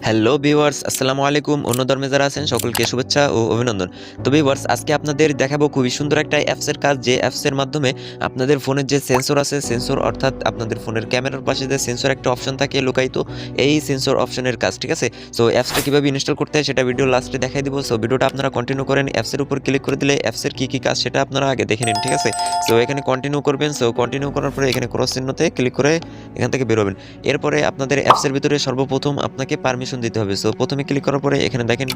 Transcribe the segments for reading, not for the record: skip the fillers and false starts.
Hello viewers, আসসালামু আলাইকুম। অন্য ধর্মে যারা আছেন সকলকে শুভেচ্ছা ও অভিনন্দন। তো ভিউয়ার্স, আজকে আপনাদের দেখাবো খুবই সুন্দর একটা অ্যাপসের কাজ, যে অ্যাপসের মাধ্যমে আপনাদের ফোনের যে সেন্সর আছে, সেন্সর অর্থাৎ আপনাদের ফোনের ক্যামেরার পাশে যে সেন্সর একটা অপশন থাকে লুকায়িত, এই সেন্সর অপশনের কাজ, ঠিক আছে? সো অ্যাপসটা কীভাবে ইনস্টল করতে হয় সেটা ভিডিও লাস্টে দেখাই দিব। সো ভিডিওটা আপনারা কন্টিনিউ করেন। অ্যাপসের উপর ক্লিক করে দিলে অ্যাপসের কী কাজ সেটা আপনারা আগে দেখে নিন, ঠিক আছে? সো এখানে কন্টিনিউ করবেন। সো কন্টিনিউ করার পরে এখানে ক্রস চিহ্নতে ক্লিক করে এখান থেকে বেরোবেন। এরপরে আপনাদের অ্যাপসের ভিতরে সর্বপ্রথম আপনাকে পারমিশন দিতে হবে। সো প্রথমে ক্লিক করার পরে এখানে দেখেন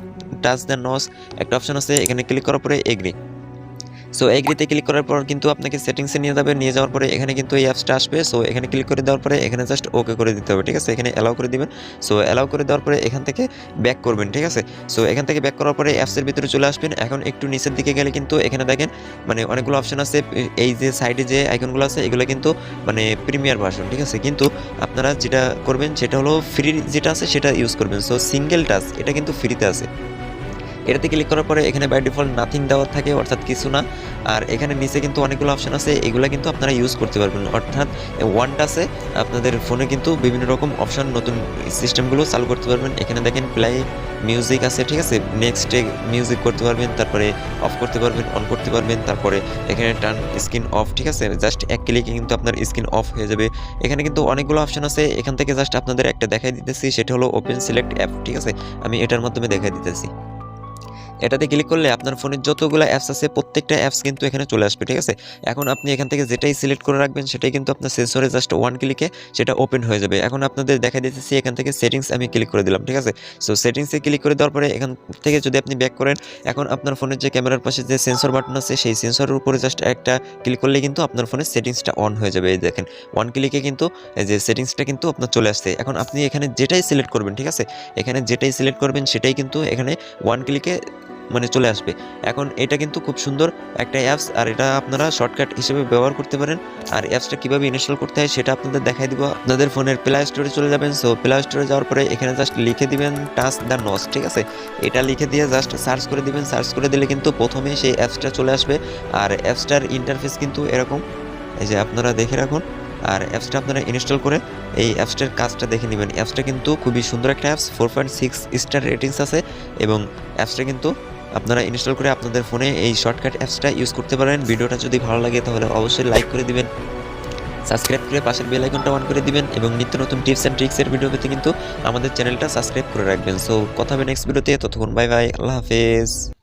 টাচ দ্য নস একটা অপশন আছে, এখানে ক্লিক করার পরে এগ্রি। সো এগ্রিতে ক্লিক করার পর কিন্তু আপনাকে সেটিংসে নিয়ে যাবে, নিয়ে যাওয়ার পরে এখানে কিন্তু এই অ্যাপসটা আসবে। সো এখানে ক্লিক করে দেওয়ার পরে এখানে জাস্ট ওকে করে দিতে হবে, ঠিক আছে? এখানে অ্যালাউ করে দিবেন। সো অ্যালাউ করে দেওয়ার পরে এখান থেকে ব্যাক করবেন, ঠিক আছে? সো এখান থেকে ব্যাক করার পরে অ্যাপসের ভিতরে চলে আসবেন। এখন একটু নিচের দিকে গেলে কিন্তু এখানে দেখেন মানে অনেকগুলো অপশন আছে। এই যে সাইডে যে আইকনগুলো আছে এগুলো কিন্তু মানে প্রিমিয়ার ভার্সন, ঠিক আছে? কিন্তু আপনারা যেটা করবেন সেটা হলো ফ্রি যেটা আছে সেটা ইউজ করবেন। সো সিঙ্গেল টাচ এটা কিন্তু ফ্রিতে আছে। এটাতে ক্লিক করার পরে এখানে বাই ডিফল্ট নাথিং দেওয়া থাকে, অর্থাৎ কিছু না। আর এখানে নিচে কিন্তু অনেকগুলো অপশন আছে, এগুলো কিন্তু আপনারা ইউজ করতে পারবেন। অর্থাৎ ওয়ান টাচে আপনাদের ফোনে কিন্তু বিভিন্ন রকম অপশন নতুন সিস্টেমগুলো চালু করতে পারবেন। এখানে দেখেন প্লে মিউজিক আছে, ঠিক আছে? নেক্সটে মিউজিক করতে পারবেন, তারপরে অফ করতে পারবেন, অন করতে পারবেন, তারপরে এখানে টার্ন স্ক্রিন অফ, ঠিক আছে? জাস্ট এক ক্লিকে কিন্তু আপনার স্ক্রিন অফ হয়ে যাবে। এখানে কিন্তু অনেকগুলো অপশন আছে, এখান থেকে জাস্ট আপনাদের একটা দেখাই দিতেছি, সেটা হলো ওপেন সিলেক্ট অ্যাপ, ঠিক আছে? আমি এটার মাধ্যমে দেখাই দিতেছি। এটাতে ক্লিক করলে আপনার ফোনের যতগুলো অ্যাপস আছে প্রত্যেকটা অ্যাপস কিন্তু এখানে চলে আসবে, ঠিক আছে? এখন আপনি এখান থেকে যেটাই সিলেক্ট করে রাখবেন সেটাই কিন্তু আপনার সেন্সরে জাস্ট ওয়ান ক্লিকে সেটা ওপেন হয়ে যাবে। এখন আপনাদের দেখা দিতেছি এখান থেকে সেটিংস আমি ক্লিক করে দিলাম, ঠিক আছে? সো সেটিংসে ক্লিক করে দেওয়ার পরে এখান থেকে যদি আপনি ব্যাক করেন, এখন আপনার ফোনের যে ক্যামেরার পাশে যে সেন্সর বাটন আছে সেই সেন্সরের উপরে জাস্ট একটা ক্লিক করলে কিন্তু আপনার ফোনের সেটিংসটা অন হয়ে যাবে। এই দেখেন ওয়ান ক্লিকে কিন্তু এই যে সেটিংসটা কিন্তু আপনার চলে আসছে। এখন আপনি এখানে যেটাই সিলেক্ট করবেন, ঠিক আছে? এখানে যেটাই সিলেক্ট করবেন সেটাই কিন্তু এখানে ওয়ান ক্লিকে মানে চলে আসবে। এখন এটা কিন্তু খুব সুন্দর একটা অ্যাপস, আর এটা আপনারা শর্টকাট হিসেবে ব্যবহার করতে পারেন। আর অ্যাপসটা কীভাবে ইনস্টল করতে হয় সেটা আপনাদের দেখাই দিব। আপনাদের ফোনের প্লে স্টোরে চলে যাবেন। সো প্লে স্টোরে যাওয়ার পরে এখানে জাস্ট লিখে দিবেন টাচ দ্য নস, ঠিক আছে? এটা লিখে দিয়ে জাস্ট সার্চ করে দিবেন। সার্চ করে দিলে কিন্তু প্রথমে সেই অ্যাপসটা চলে আসবে। আর অ্যাপসটার ইন্টারফেস কিন্তু এরকম, এই যে আপনারা দেখে রাখুন। আর অ্যাপসটা আপনারা ইনস্টল করে এই অ্যাপসটার কাজটা দেখে নেবেন। অ্যাপসটা কিন্তু খুবই সুন্দর একটা অ্যাপস, 4.6 স্টার রেটিংস আছে। এবং অ্যাপসটা কিন্তু আপনারা ইনস্টল করে আপনাদের ফোনে এই শর্টকাট অ্যাপসটা ইউজ করতে পারেন। ভিডিওটা যদি ভালো লাগে তাহলে অবশ্যই লাইক করে দিবেন, সাবস্ক্রাইব করে পাশের বেল আইকনটা অন করে দিবেন এবং নিত্য নতুন টিপস অ্যান্ড ট্রিক্সের ভিডিও পেতে কিন্তু আমাদের চ্যানেলটা সাবস্ক্রাইব করে রাখবেন। সো কথা হবে নেক্সট ভিডিওতে, ততক্ষণ বাই বাই, আল্লাহ হাফেজ।